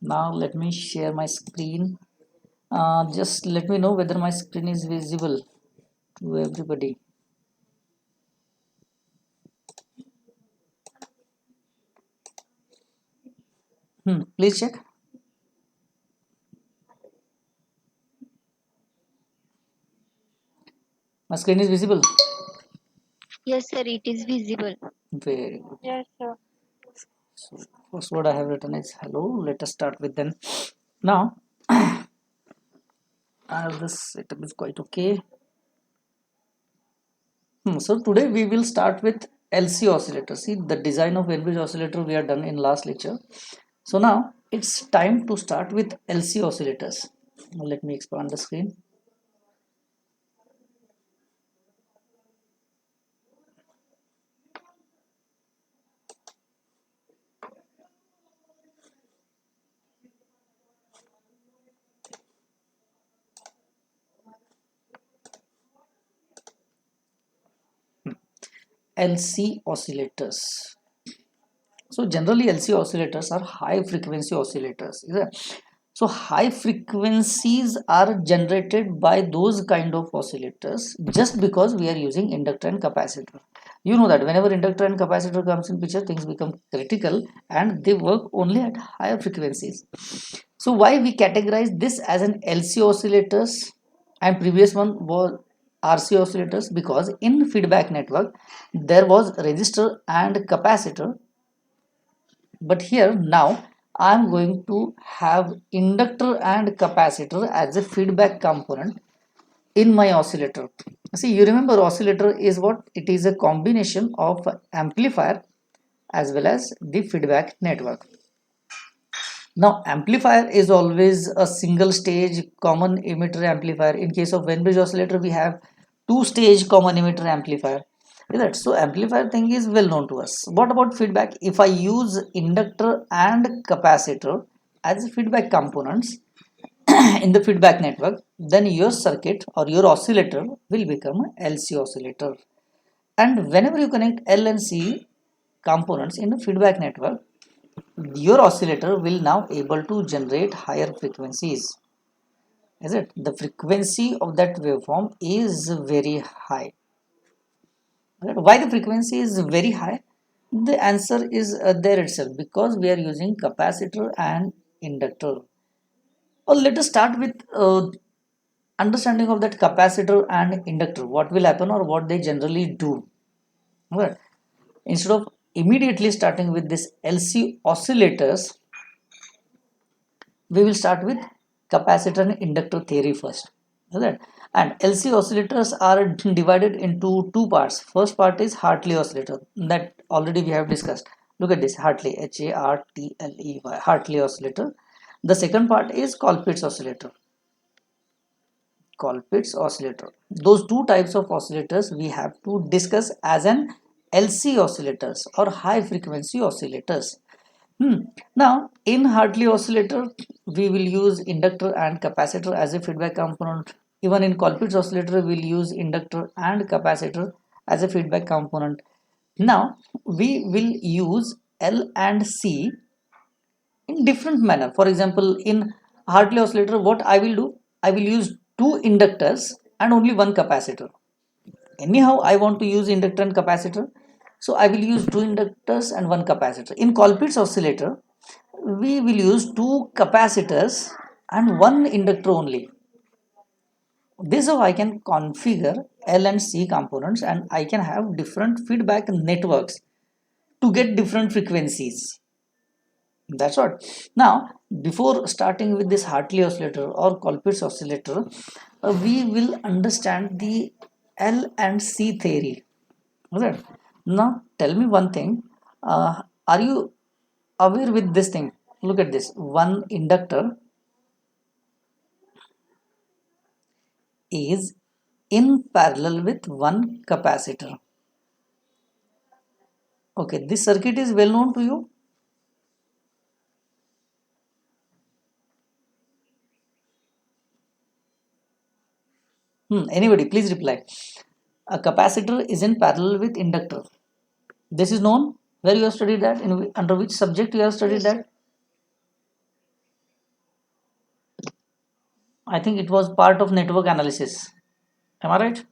Now let me share my screen. Just let me know whether my screen is visible to everybody. Please check. My screen is visible. Yes, sir, it is visible. Very good. Yes, sir. So first word I have written is hello. Let us start with them. Now this setup is quite okay. So today we will start with LC oscillator. See the design of Weber oscillator we are done in last lecture. So now it's time to start with LC oscillators. Now let me expand the screen. LC oscillators. So generally LC oscillators are high frequency oscillators. Is it? So high frequencies are generated by those kind of oscillators just because we are using inductor and capacitor. You know that whenever inductor and capacitor comes in picture, things become critical and they work only at higher frequencies. So why we categorize this as an LC oscillators and previous one was RC oscillators? Because in feedback network there was resistor and capacitor, but here now I'm going to have inductor and capacitor as a feedback component in my oscillator. See, you remember oscillator is what? It is a combination of amplifier as well as the feedback network. Now amplifier is always a single stage common emitter amplifier. In case of Wien bridge oscillator we have two stage common emitter amplifier. Is that so? Amplifier thing is well known to us. What about feedback? If I use inductor and capacitor as feedback components in the feedback network, then your circuit or your oscillator will become a LC oscillator. And whenever you connect L and C components in the feedback network, your oscillator will now able to generate higher frequencies. Is it? The frequency of that waveform is very high. Right? Why the frequency is very high? The answer is there itself, because we are using capacitor and inductor. Or let us start with understanding of that capacitor and inductor. What will happen or what they generally do. Right? Instead of immediately starting with this LC oscillators, we will start with capacitor and inductor theory first. Right? And LC oscillators are divided into two parts. First part is Hartley oscillator, that already we have discussed. Look at this, Hartley, Hartley, Hartley oscillator. The second part is Colpitts oscillator. Colpitts oscillator. Those two types of oscillators we have to discuss as an LC oscillators or high frequency oscillators. Now, in Hartley oscillator, we will use inductor and capacitor as a feedback component. Even in Colpitts oscillator, we will use inductor and capacitor as a feedback component. Now, we will use L and C in different manner. For example, in Hartley oscillator, what I will do? I will use two inductors and only one capacitor. Anyhow, I want to use inductor and capacitor, so I will use two inductors and one capacitor. In Colpitts oscillator, we will use two capacitors and one inductor only. This is how I can configure L and C components, and I can have different feedback networks to get different frequencies. That's what. Now, before starting with this Hartley oscillator or Colpitts oscillator, we will understand the L and C theory. Okay. Now, tell me one thing. Are you aware with this thing? Look at this. One inductor is in parallel with one capacitor. Okay, this circuit is well known to you. Anybody, please reply. A capacitor is in parallel with inductor. This is known. Where you have studied that? In under which subject you have studied Yes, that? sir. I think it was part of network analysis. Am I right?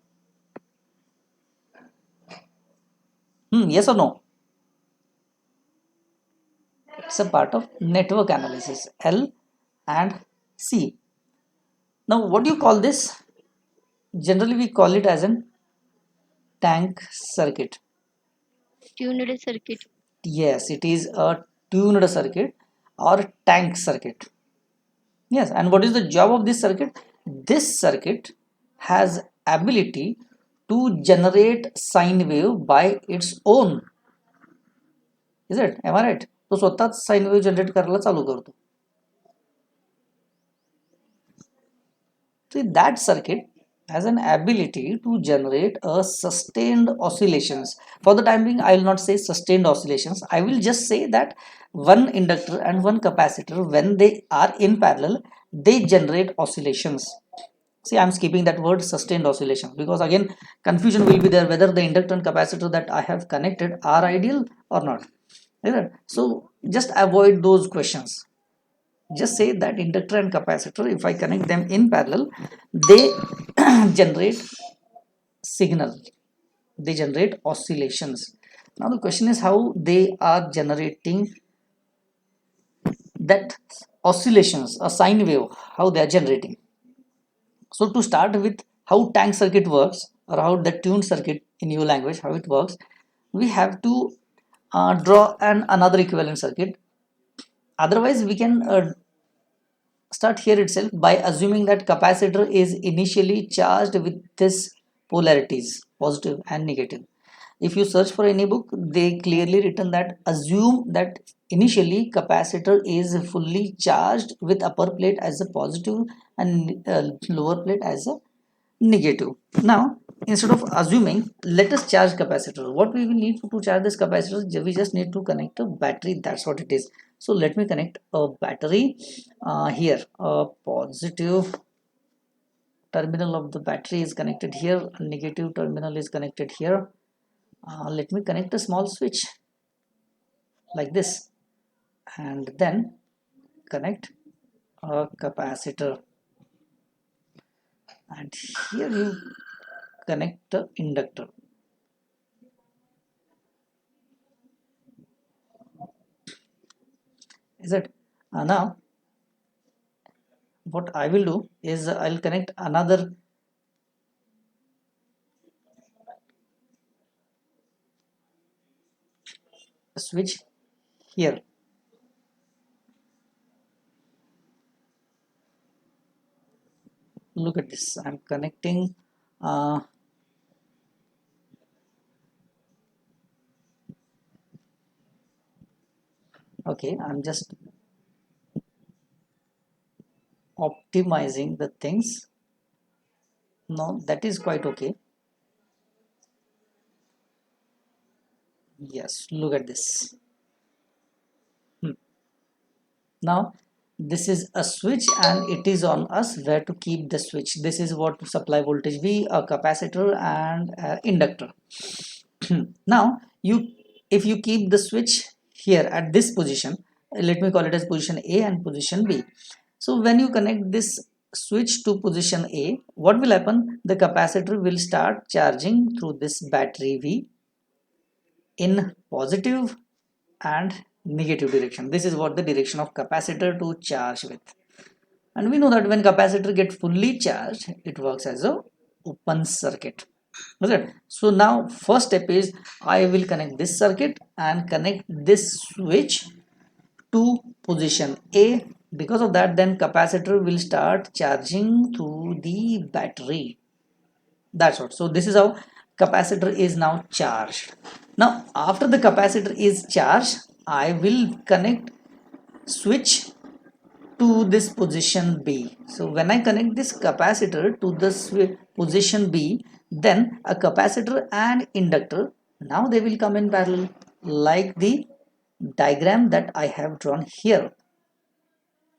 Yes or no? It's a part of network analysis. L and C. Now, what do you call this? Generally, we call it as an tank circuit. Tuned circuit. Yes, it is a tuned circuit or tank circuit. Yes, and what is the job of this circuit? This circuit has ability to generate sine wave by its own. Is it? Am I right? तो स्वतःच sine wave generate करायला चालू करतो. So that circuit has an ability to generate a sustained oscillations. For the time being, I will not say sustained oscillations. I will just say that one inductor and one capacitor, when they are in parallel, they generate oscillations. See, I'm skipping that word sustained oscillations because again confusion will be there whether the inductor and capacitor that I have connected are ideal or not. So just avoid those questions. Just say that inductor and capacitor, if I connect them in parallel, they generate signal, they generate oscillations. Now the question is how they are generating that oscillations, a sine wave, how they are generating. So to start with how tank circuit works, or how the tuned circuit in your language, how it works, we have to draw another equivalent circuit. Otherwise we can start here itself by assuming that capacitor is initially charged with this polarities, positive and negative. If you search for any book, they clearly written that assume that initially capacitor is fully charged with upper plate as a positive and lower plate as a negative. Now instead of assuming, let us charge capacitor. What we will need to charge this capacitor, we just need to connect a battery. That's what it is. So let me connect a battery here. A positive terminal of the battery is connected here, a negative terminal is connected here. Let me connect a small switch like this, and then connect a capacitor, and here you connect the inductor. Is it? Now what I will do is I'll connect another switch here. Look at this, I'm connecting okay, I'm just optimizing the things. No, that is quite okay. Yes, look at this. Now this is a switch and it is on us where to keep the switch. This is what to supply voltage V, a capacitor and inductor. Now you, if you keep the switch here at this position, let me call it as position A and position B. So when you connect this switch to position A, what will happen? The capacitor will start charging through this battery V in positive and negative direction. This is what the direction of capacitor to charge with. And we know that when capacitor get fully charged, it works as a open circuit. Okay. So now first step is I will connect this circuit and connect this switch to position A. Because of that, then capacitor will start charging through the battery. That's what. So this is how capacitor is now charged. Now after the capacitor is charged, I will connect switch to this position B. So when I connect this capacitor to this position B, then a capacitor and inductor, now they will come in parallel like the diagram that I have drawn here.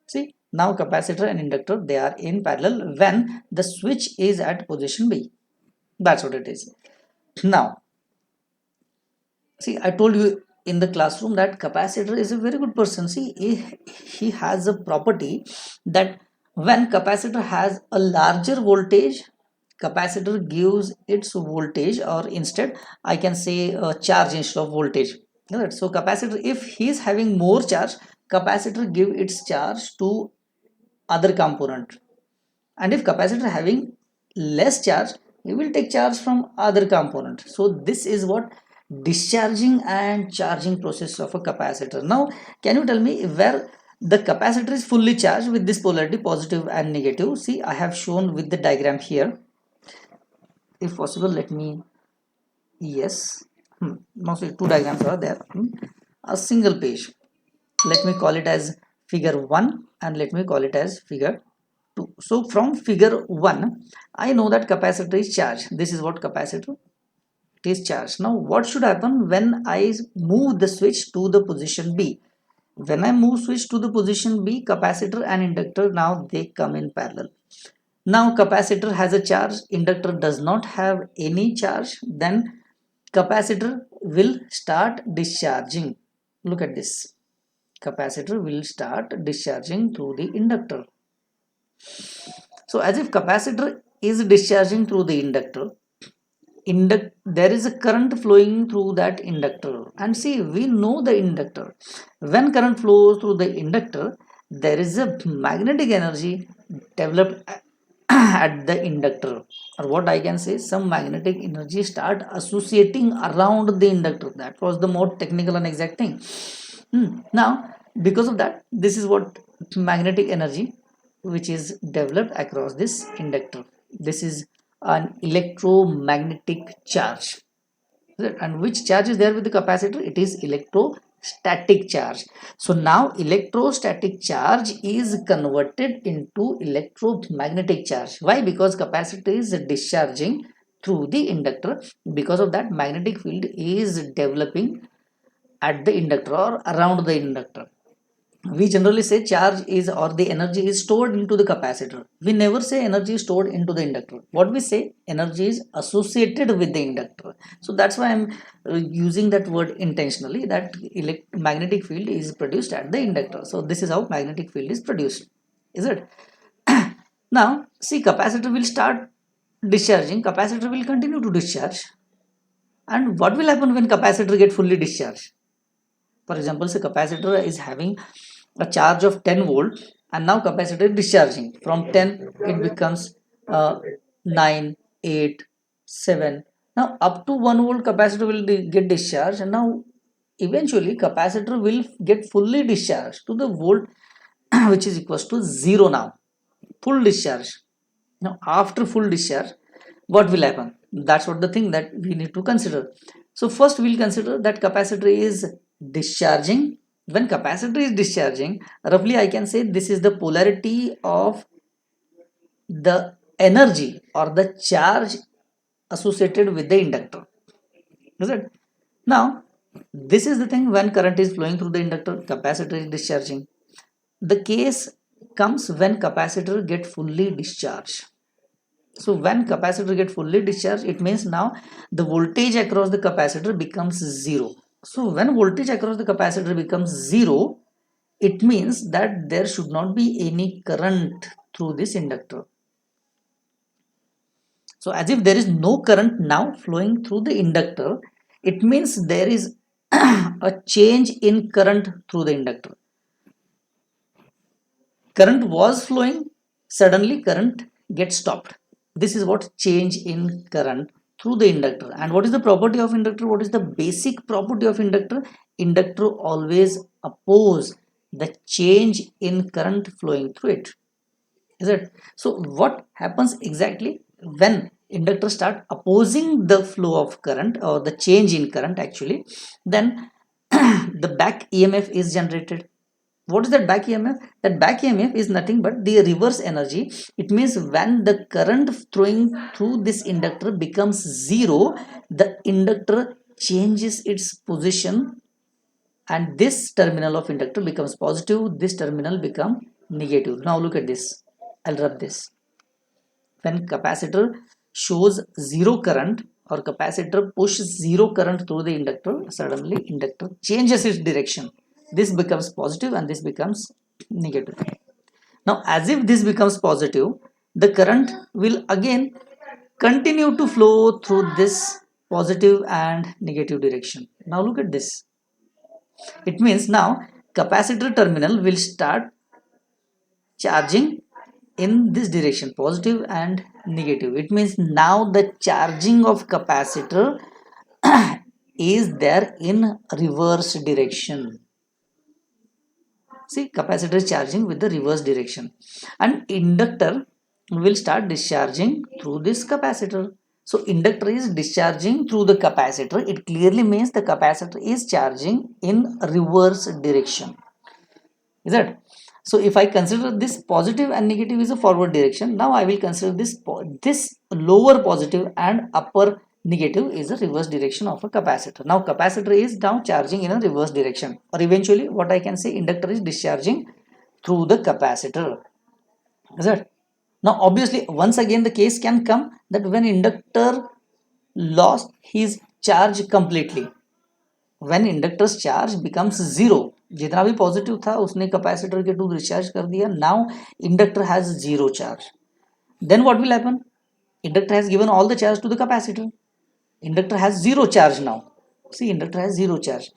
See, now capacitor and inductor, they are in parallel when the switch is at position B. That's what it is. Now, see, I told you in the classroom that capacitor is a very good person. See, he has a property that When capacitor has a larger voltage, capacitor gives its voltage, or instead I can say charge instead of voltage. Right? So capacitor, if he is having more charge, capacitor give its charge to other component, and if capacitor having less charge, we will take charge from other component. So this is what discharging and charging process of a capacitor. Now can you tell me where the capacitor is fully charged with this polarity positive and negative? See, I have shown with the diagram here. If possible, let me, yes, mostly two diagrams are there. A single page, let me call it as figure 1 and let me call it as figure 2. So from figure 1 I know that capacitor is charged. This is what capacitor is charged. Now what should happen when I move the switch to the position B? When I move switch to the position B, capacitor and inductor, now they come in parallel. Now capacitor has a charge, inductor does not have any charge, then capacitor will start discharging. Look at this. Capacitor will start discharging through the inductor. So as if capacitor is discharging through the inductor, there is a current flowing through that inductor. And see, we know the inductor. When current flows through the inductor, there is a magnetic energy developed at the inductor, or what I can say, some magnetic energy start associating around the inductor. That was the more technical and exact thing. Now because of that, this is what magnetic energy which is developed across this inductor. This is an electromagnetic charge. And which charge is there with the capacitor? It is electrostatic charge. So now electrostatic charge is converted into electromagnetic charge. Why? Because capacitor is discharging through the inductor. Because of that, magnetic field is developing at the inductor or around the inductor. We generally say charge is, or the energy is stored into the capacitor. We never say energy is stored into the inductor. What we say, energy is associated with the inductor. So that's why I'm using that word intentionally, that magnetic field is produced at the inductor. So this is how magnetic field is produced, is it? Now see, capacitor will start discharging, capacitor will continue to discharge. And what will happen when capacitor get fully discharged? For example, say capacitor is having a charge of 10 volt, and now capacitor is discharging. From 10 it becomes 9, 8, 7. Now up to 1 volt capacitor will get discharged, and now eventually capacitor will get fully discharged to the volt which is equals to 0 now. Full discharge. Now after full discharge, what will happen? That's what the thing that we need to consider. So first we'll consider that capacitor is discharging. When capacitor is discharging, roughly I can say this is the polarity of the energy or the charge associated with the inductor, is it? Now this is the thing, when current is flowing through the inductor, capacitor is discharging. The case comes when capacitor get fully discharged. So when capacitor get fully discharged, it means now the voltage across the capacitor becomes zero. So when voltage across the capacitor becomes zero, it means that there should not be any current through this inductor. So as if there is no current now flowing through the inductor, it means there is a change in current through the inductor. Current was flowing, suddenly current gets stopped. This is what change in current through the inductor. And what is the property of inductor? What is the basic property of inductor? Inductor always oppose the change in current flowing through it, is it? So what happens exactly when inductor start opposing the flow of current or the change in current actually, then the back EMF is generated. What is that back EMF? That back EMF is nothing but the reverse energy. It means when the current flowing through this inductor becomes zero, the inductor changes its position, and this terminal of inductor becomes positive, this terminal become negative. Now look at this. I'll rub this. When capacitor shows zero current or capacitor pushes zero current through the inductor, suddenly inductor changes its direction. This becomes positive and this becomes negative. Now as if this becomes positive, the current will again continue to flow through this positive and negative direction. Now look at this. It means now capacitor terminal will start charging in this direction, positive and negative. It means now the charging of capacitor is there in reverse direction. See, capacitor is charging with the reverse direction, and inductor will start discharging through this capacitor. So inductor is discharging through the capacitor. It clearly means the capacitor is charging in reverse direction. Is it? So if I consider this positive and negative is a forward direction, now I will consider this lower positive and upper negative is a reverse direction of a capacitor. Now capacitor is now charging in a reverse direction, or eventually what I can say, inductor is discharging through the capacitor. Is it? Now obviously once again the case can come that when inductor lost his charge completely, when inductor's charge becomes zero, जितना भी positive था उसने capacitor के to discharge कर दिया, now inductor has zero charge. Then what will happen? Inductor has given all the charge to the capacitor. Inductor has zero charge now. See, inductor has zero charge.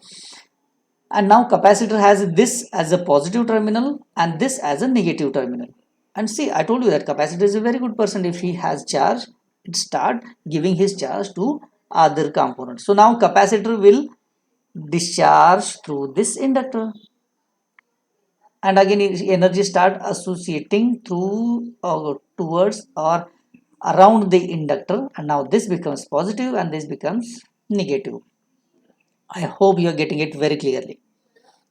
And now capacitor has this as a positive terminal and this as a negative terminal. And see, I told you that capacitor is a very good person. If he has charge, it start giving his charge to other components. So now capacitor will discharge through this inductor, and again energy start associating through towards or around the inductor, and now this becomes positive and this becomes negative. I hope you are getting it very clearly.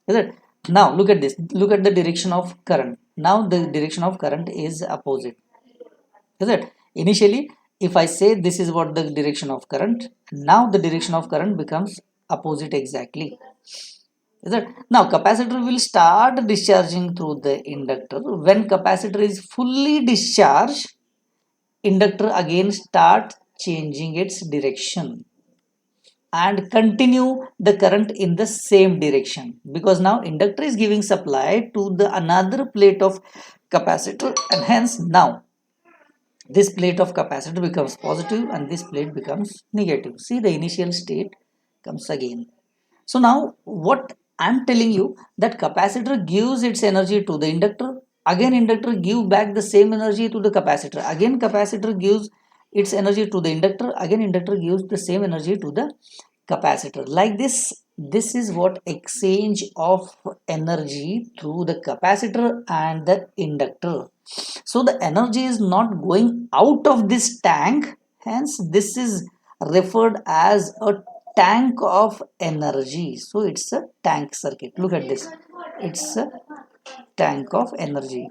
Is it? Now look at this, look at the direction of current. Now the direction of current is opposite. Is it? Initially if I say this is what the direction of current, now the direction of current becomes opposite exactly. Is it? Now capacitor will start discharging through the inductor. When capacitor is fully discharged, inductor again start changing its direction and continue the current in the same direction, because now inductor is giving supply to the another plate of capacitor, and hence now this plate of capacitor becomes positive and this plate becomes negative. See, the initial state comes again. So now what I'm telling you, that capacitor gives its energy to the inductor, again inductor give back the same energy to the capacitor, again capacitor gives its energy to the inductor, again inductor gives the same energy to the capacitor. Like this is what exchange of energy through the capacitor and the inductor. So the energy is not going out of this tank, hence this is referred as a tank of energy. So it's a tank circuit. Look at this, it's a tank of energy.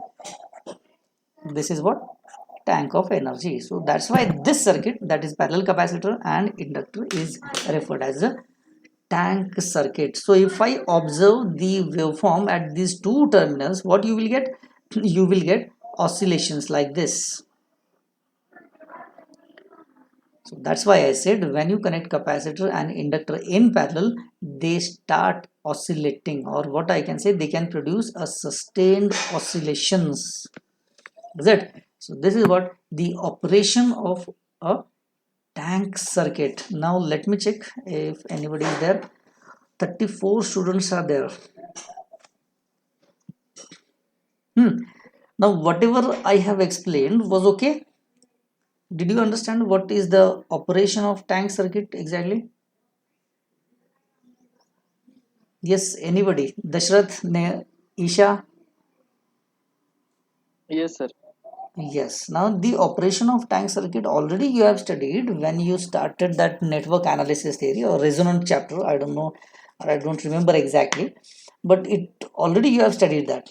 This is what? Tank of energy. So that's why this circuit, that is parallel capacitor and inductor, is referred as a tank circuit. So if I observe the waveform at these two terminals, what you will get? You will get oscillations like this. So that's why I said when you connect capacitor and inductor in parallel, they start oscillating, or what I can say, they can produce a sustained oscillations. Is it? So this is what the operation of a tank circuit. Now let me check if anybody is there. 34 students are there. Now whatever I have explained was okay. Did you understand what is the operation of tank circuit exactly? Yes, anybody? Dashrath, Isha? Yes, sir. Yes. Now the operation of tank circuit already you have studied when you started that network analysis theory or resonant chapter. I don't know, or I don't remember exactly, but it already you have studied that.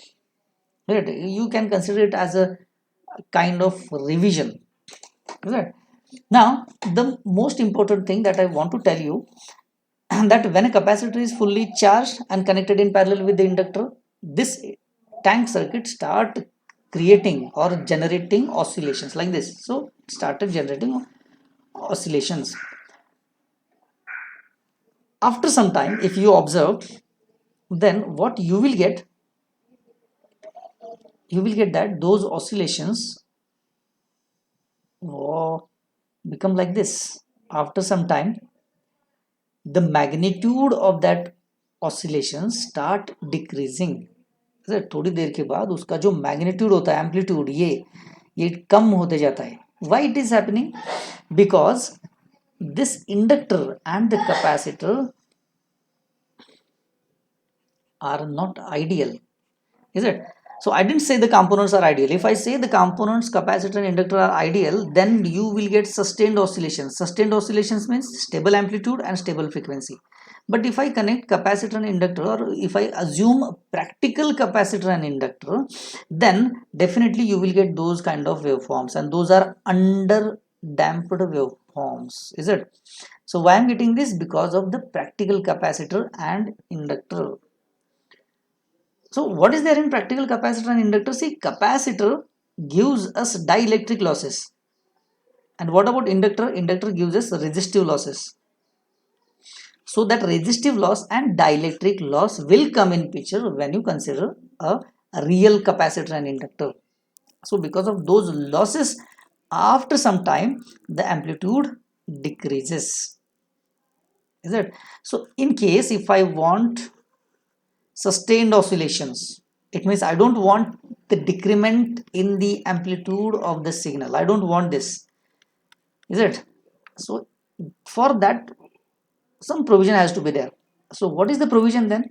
Right? You can consider it as a kind of revision. Right? Now the most important thing that I want to tell you that when a capacitor is fully charged and connected in parallel with the inductor, this tank circuit start creating or generating oscillations like this. So it started generating oscillations. After some time, if you observe, then what you will get, you will get that those oscillations become like this. After some time, the magnitude of that oscillation start decreasing. थोड़ी देर के बाद उसका जो magnitude होता है, amplitude, ये कम होते जाता है. Why it is happening? Because this inductor and the capacitor are not ideal, is it? So I didn't say the components are ideal. If I say the components, capacitor and inductor are ideal, then you will get sustained oscillations. Sustained oscillations means stable amplitude and stable frequency. But if I connect capacitor and inductor, or if I assume practical capacitor and inductor, then definitely you will get those kind of waveforms, and those are under damped waveforms, is it? So why I'm getting this? Because of the practical capacitor and inductor. So what is there in practical capacitor and inductor? See, capacitor gives us dielectric losses. And what about inductor? Inductor gives us resistive losses. So that resistive loss and dielectric loss will come in picture when you consider a real capacitor and inductor. So because of those losses, after some time, the amplitude decreases. Is it? So in case if I want sustained oscillations, it means I don't want the decrement in the amplitude of the signal. I don't want this, is it? So for that, some provision has to be there. So what is the provision then?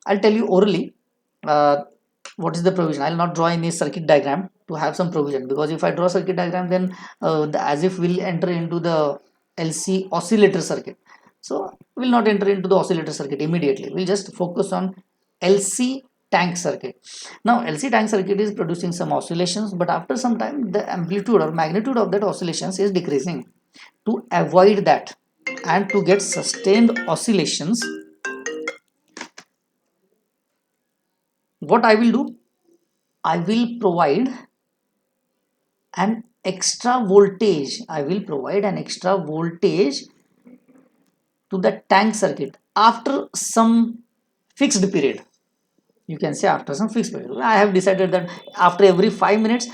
I'll tell you orally. What is the provision? I'll not draw any circuit diagram to have some provision, because if I draw circuit diagram, then as if we'll enter into the LC oscillator circuit. So we'll not enter into the oscillator circuit immediately. We'll just focus on LC tank circuit. Now LC tank circuit is producing some oscillations, but after some time the amplitude or magnitude of that oscillations is decreasing. To avoid that and to get sustained oscillations, what I will do, I will provide an extra voltage. I will provide an extra voltage to the tank circuit after some fixed period. You can say after some fixed period. I have decided that after every 5 minutes,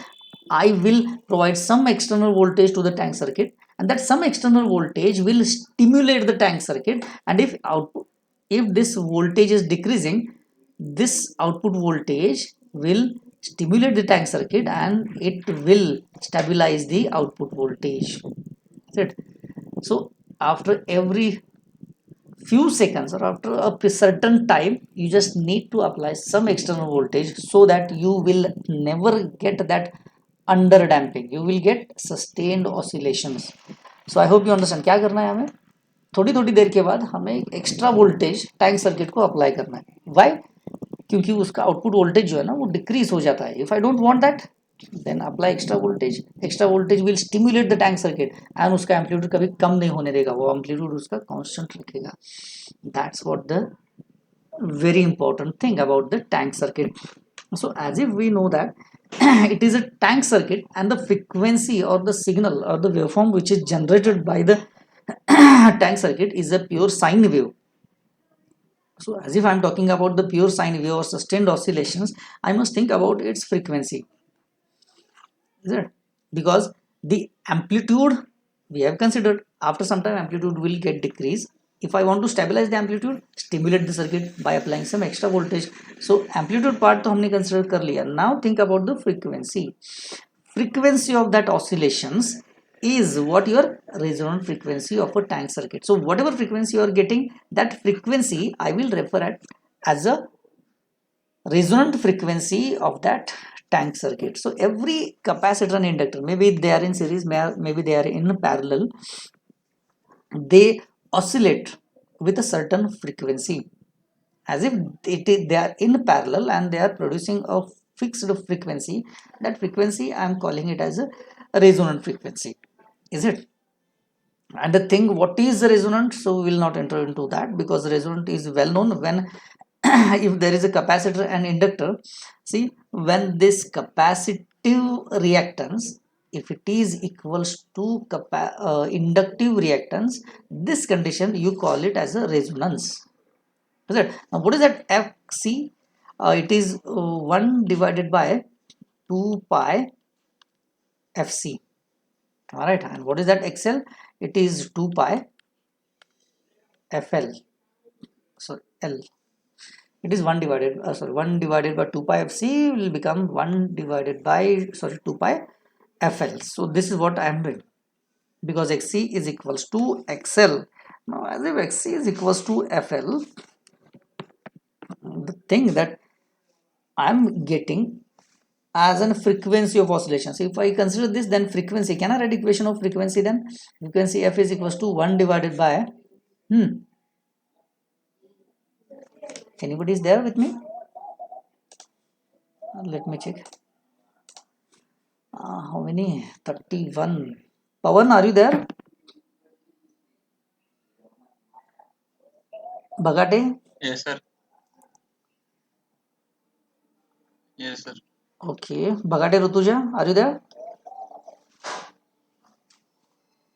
I will provide some external voltage to the tank circuit, and that some external voltage will stimulate the tank circuit. And if this voltage is decreasing, this output voltage will stimulate the tank circuit and it will stabilize the output voltage. Right? So after every few seconds or after a certain time, you just need to apply some external voltage, so that you will never get that under damping. You will get sustained oscillations. So I hope you understand. क्या करना है हमें? थोड़ी थोड़ी देर के बाद हमें extra voltage tank circuit को अप्लाई करना है. वाई? क्योंकि उसका आउटपुट वोल्टेज जो है ना वो डिक्रीज हो जाता है. If I don't want that, then apply extra voltage. Extra voltage will stimulate the tank circuit and उसका एम्पलीट्यूड कभी कम नहीं होने देगा, वो एम्पलीट्यूड उसका कांस्टेंट रखेगा. That's what the very important thing about the tank circuit. So as if we know that it is a tank circuit, and the frequency or the signal or the waveform which is generated by the tank circuit is a pure sine wave. So as if I am talking about the pure sine wave or sustained oscillations, I must think about its frequency. Is it? Because the amplitude we have considered, after some time amplitude will get decreased. If I want to stabilize the amplitude, stimulate the circuit by applying some extra voltage. So amplitude part तो हमने consider कर लिया. Now think about the frequency. Frequency of that oscillations is what your resonant frequency of a tank circuit. So whatever frequency you are getting, that frequency I will refer at as a resonant frequency of that tank circuit. So every capacitor and inductor, maybe they are in series, maybe they are in parallel, they oscillate with a certain frequency, as if they are in parallel and they are producing a fixed frequency. That frequency I am calling it as a resonant frequency, is it? And the thing, what is the resonant? So we will not enter into that, because resonant is well known. When if there is a capacitor and inductor, see, when this capacitive reactance, if it is equals to inductive reactance, this condition you call it as a resonance. Is it? Now what is that FC? it is 1 divided by 2 pi fc. All right, and what is that XL? It is 2 pi FL. So L. It is 1 divided 1 divided by 2 pi fc will become 1 divided by 2 pi FL. So this is what I am doing, because XC is equals to XL. Now as if XC is equals to FL, the thing that I'm getting as a frequency of oscillation. So if I consider this, then frequency, can I write equation of frequency? Then frequency F is equals to 1 divided by anybody is there with me? Let me check. How many? 31. Pawan, are you there? Bagate? Yes, sir. Yes, sir. Okay. Bagate Rutuja, are you there?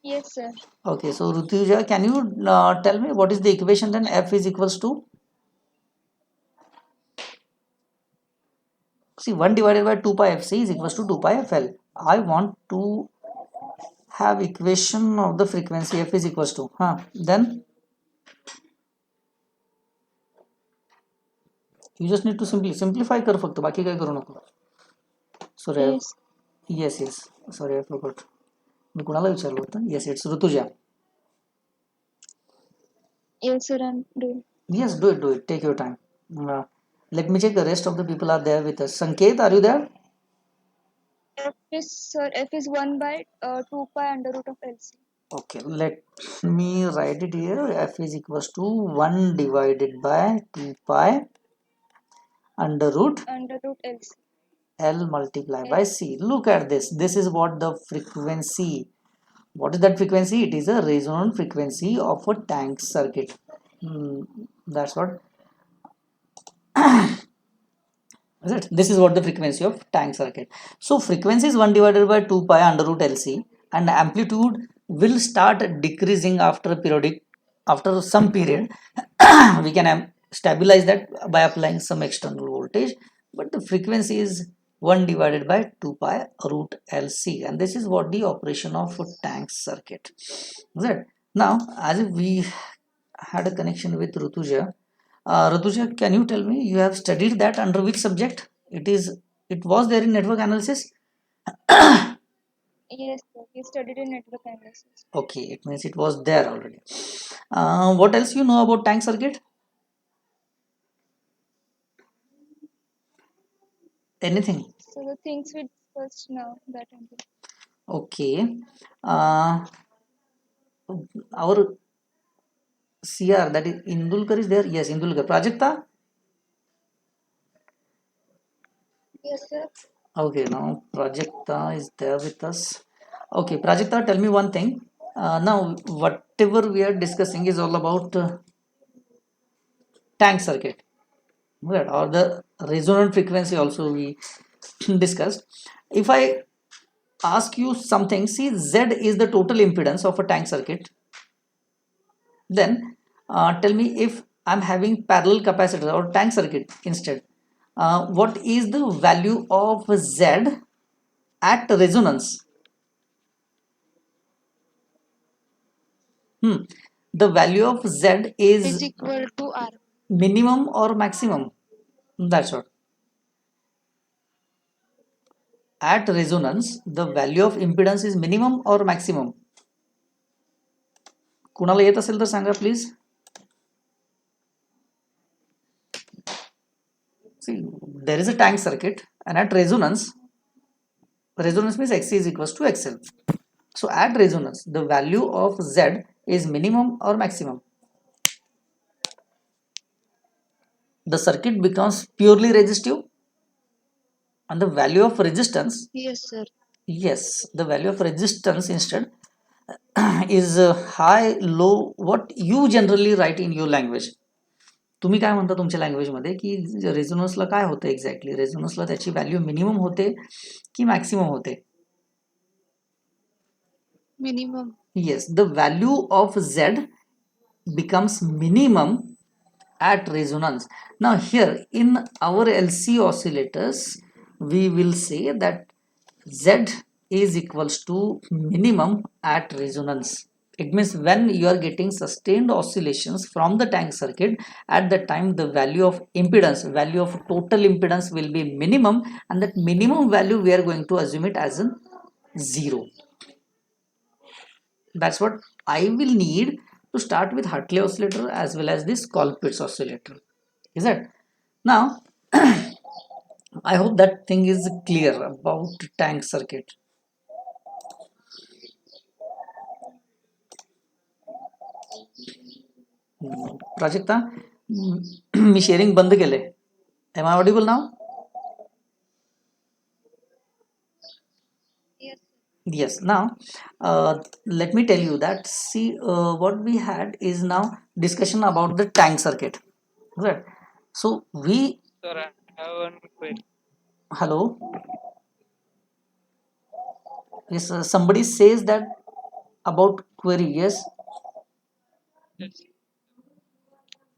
Yes, sir. Okay, so Rutuja, can you tell me what is the equation then? F is equals to, see, 1 divided by 2 pi fc is equals to 2 pi fl. I want to have equation of the frequency F is equals to, then you just need to simplify कर फक्त, बाकी काय करू नको. Sorry, Yes. yes, sorry, I forgot. मी कुणाला विचारलं होतं? Yes, it's Rutuja. Yes, sir. I'm doing. Yes, do it. Take your time. Let me check the rest of the people are there with us. Sanket, are you there? F is 1 by 2 pi under root of LC. Okay, let me write it here. F is equals to 1 divided by 2 pi under root LC. L multiplied by C. Look at this. This is what the frequency. What is that frequency? It is a resonant frequency of a tank circuit. That's what. Is it? This is what the frequency of tank circuit. So frequency is 1 divided by 2 pi under root LC, and amplitude will start decreasing after some period. We can stabilize that by applying some external voltage, but the frequency is 1 divided by 2 pi root LC, and this is what the operation of a tank circuit. Is it? Now, as if we had a connection with Rutuja. Rutuja, can you tell me, you have studied that under which subject? It was there in network analysis? Yes, sir. We studied in network analysis. Okay, it means it was there already. What else you know about tank circuit? Anything? So the things we discussed now, that only. Okay. Our CR, that is Indulkar, is there? Yes, Indulkar. Prajakta? Yes, sir. Okay, now Prajakta is there with us. Okay, Prajakta, tell me one thing. Now, whatever we are discussing is all about tank circuit, right? Or the resonant frequency also we discussed. If I ask you something, see, Z is the total impedance of a tank circuit. Then tell me, if I'm having parallel capacitor or tank circuit instead, what is the value of Z at resonance? The value of Z is equal to R. minimum or maximum? That's what. At resonance, the value of impedance is minimum or maximum? कुणाला येत असेल तर सांगा please. See, there is a tank circuit, and at resonance means Xc is equals to XL. So at resonance, the value of Z is minimum or maximum? The circuit becomes purely resistive, and the value of resistance, Yes, sir. yes, the value of resistance instead is high, low, what you generally write in your language. तुम्ही काय म्हणता तुमच्या लँग्वेजमध्ये की रेझोनन्सला काय होतं exactly? रेझोनन्सला त्याची value minimum होते की मॅक्सिमम होते? Minimum. Yes, the value of Z becomes minimum at resonance. Now here in our LC oscillators, we will say that Z is equals to minimum at resonance. It means when you are getting sustained oscillations from the tank circuit, at the time the value of impedance, value of total impedance will be minimum, and that minimum value we are going to assume it as an 0. That's what I will need to start with Hartley oscillator as well as this Colpitts oscillator. Is that? Now, I hope that thing is clear about tank circuit. Prajakta, मी sharing बंद केले. Am I audible now? Yes. Yes. Now, let me tell you that, see, what we had is now discussion about the tank circuit. Right. So we, Sir, I have one query. hello. Yes, somebody says that about query. Yes. Yes.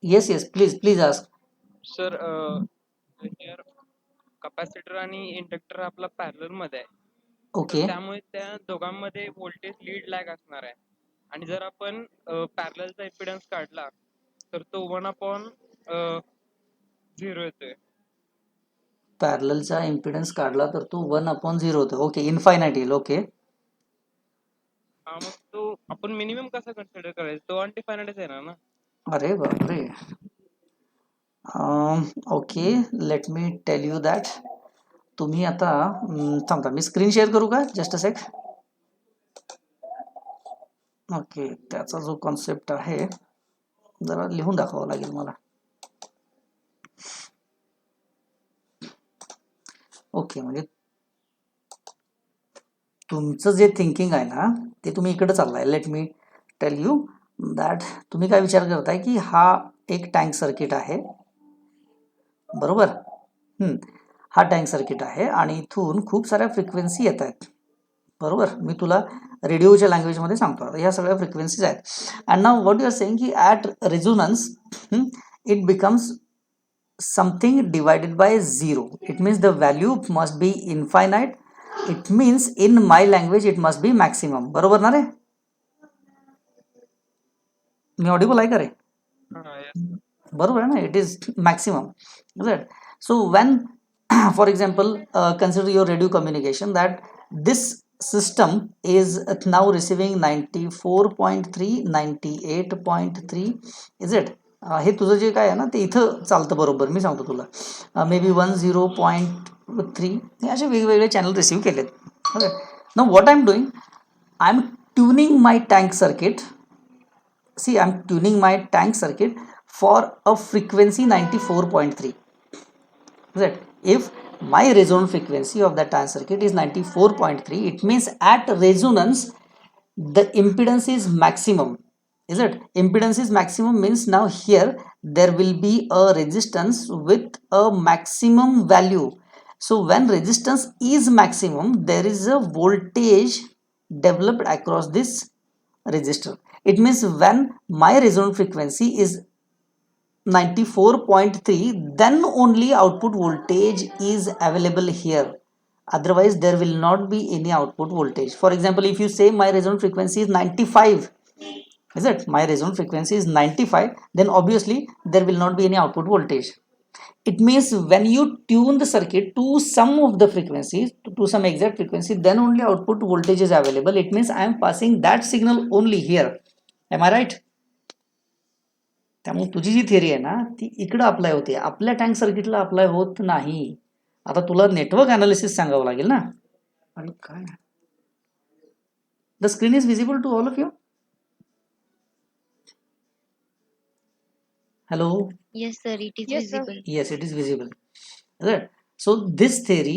Yes. Yes. Please ask. Sir, here capacitor आणि inductor आपला parallel मध्ये आहे, तर Okay. त्यामुळे त्या दोघांमध्ये voltage lead lag असणार आहे. आणि जर आपण पॅरललचा इम्पिडन्स काढला तर तो 1/0 येतोय. पॅरललचा इम्पिडन्स काढला तर तो 1/0 होतो. ओके, इन्फायनाईट येईल. ओके. हा, मग तो आपण मिनिमम कसा कन्सिडर करायचा? तो अनडिफायनाइडच येणार ना. अरे बापरे. Okay, let me tell you that. तुम्ही आता थांबता, मी स्क्रीन शेअर करू का? Just a sec. ओके, त्याचा जो कॉन्सेप्ट आहे जरा लिहून दाखवावं लागेल मला. ओके, म्हणजे तुमचं जे थिंकिंग आहे ना ते तुम्ही इकडे चाललाय. Let me tell you that. तुम्ही काय विचार करताय की हा एक टँक सर्किट आहे, बरोबर. हा टँक सर्किट आहे आणि इथून खूप साऱ्या फ्रिक्वेन्सी येत आहेत, बरोबर. मी तुला रेडिओच्या लँग्वेजमध्ये सांगतो. आता ह्या सगळ्या फ्रिक्वेन्सीज आहेत. And now what you are saying की at resonance it becomes something divided by 0. It means the value must be infinite. It means in my language it must be maximum. बरोबर ना रे? मी ऑडिबल आहे का रे? बरोबर आहे ना? It is maximum. Right? So when for example consider your radio communication that this system is now receiving 94.3, 98.3. Is it? हे तुझं जे काय आहे ना ते इथं चालतं, बरोबर. मी सांगतो तुला मे बी 10.3 हे असे वेगवेगळे चॅनल रिसीव्ह केलेत. Okay. Now what I am doing, I am tuning my tank circuit. See, I am tuning my tank circuit for a frequency 94.3. right? If my resonant frequency of the tank circuit is 94.3, it means at resonance the impedance is maximum. Is it? Impedance is maximum means now here there will be a resistance with a maximum value. So when resistance is maximum, there is a voltage developed across this resistor. It means when my resonant frequency is 94.3, then only output voltage is available here. Otherwise there will not be any output voltage. For example, if you say my resonant frequency is 95, is it? My resonant frequency is 95, then obviously there will not be any output voltage. It means when you tune the circuit to some of the frequencies, to some exact frequency, then only output voltage is available. It means I am passing that signal only here. Am I right? त्यामुळे तुझी जी theory आहे ना ती इकडं apply होते, आपल्या tank सर्किटला apply होत नाही. आता तुला नेटवर्क अनालिसिस सांगावं लागेल ना. आणि काय, the screen is visible to all of you? Hello? Yes, sir, it is Yes, sir. visible. Yes, it is visible. Right. So this theory,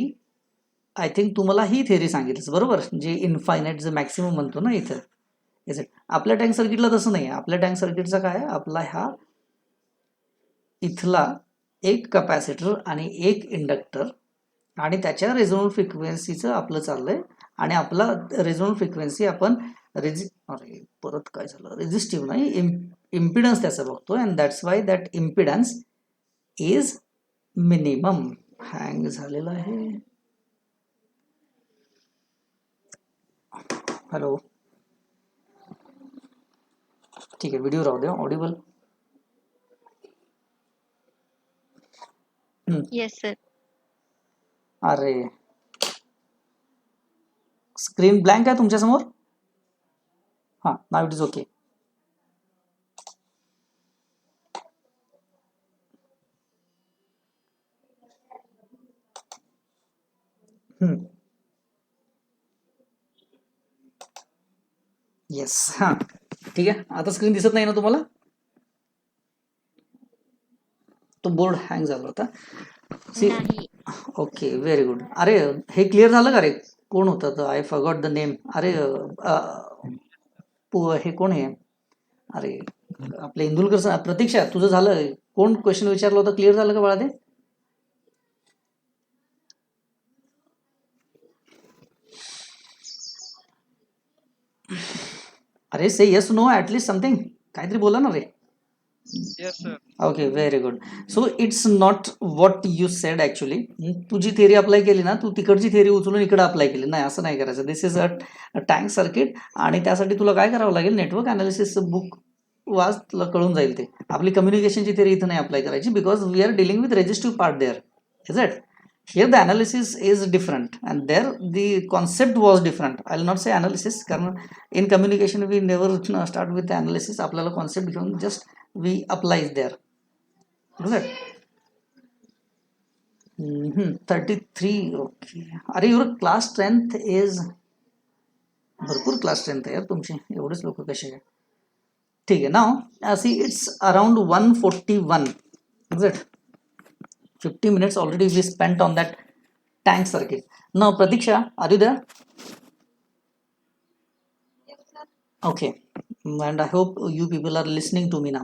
I think तू मला ही थिअरी सांगितलीस, बरोबर, जे इन्फायनाईट जे मॅक्सिमम म्हणतो ना इथं. Is it? आपल्या tank सर्किटला तसं नाही आहे. आपल्या टँक सर्किटचा काय आहे, आपला हा इथला एक कॅपॅसिटर आणि एक इंडक्टर आणि त्याच्या रेझोनंट फ्रिक्वेन्सीचं आपलं चाललंय. आणि आपला रेझोनंट फ्रिक्वेन्सी आपण अरे परत काय झालं, रेझिस्टिव्ह नाही, इम्पिडन्स त्याचा बघतोय, and that's why that impedance is minimum. Hang झालेला आहे. हॅलो, ठीक आहे, व्हिडिओ राहू द्या, ऑडिबल. Yes, sir. अरे स्क्रीन ब्लँक आहे तुमच्या समोर. हां, now it is okay. Yes, हां ठीक आहे. आता स्क्रीन दिसत नाही ना तुम्हाला? तो बोर्ड हँग झाला होता. सी, नाही. Okay, very good. अरे हे क्लिअर झालं का रे? कोण होतं तर आय फॉरगॉट द नेम. अरे हे कोण आहे? अरे आपले इंदुलकर सर. प्रतीक्षा, तुझं झालं? कोण क्वेश्चन विचारलं होतं, क्लिअर झालं का बाळा ते? अरे से येस नो ॲटलिस्ट समथिंग, काहीतरी बोला ना रे. Yes sir. Okay, very good. So it's not what you said actually. तुझी थिअरी अप्लाय केली ना, तू तिकडची थिअरी उचलून इकडे अप्लाय केली नाही, असं नाही करायचं. This is a tank circuit, आणि त्यासाठी तुला काय करावं लागेल, नेटवर्क अनालिसिस बुक वाच, तुला कळून जाईल ते. आपली कम्युनिकेशनची थिअरी इथं नाही अप्लाय करायची, because we are dealing with resistive part there, is it. Here the analysis is different, and there the concept was different. I'll not say analysis, कारण in communication we never start with the analysis. आपल्याला concept घेऊन just we apply it there. Is it? 33. Okay. अरे your class strength is, भरपूर class strength आहे यार तुमची, एवढेच लोक कसे काय? ठीक आहे. Now see it's around 141. Is it? 50 minutes already we spent on that tank circuit. Now Pratiksha, are you there? Okay, and I hope you people are listening to me now.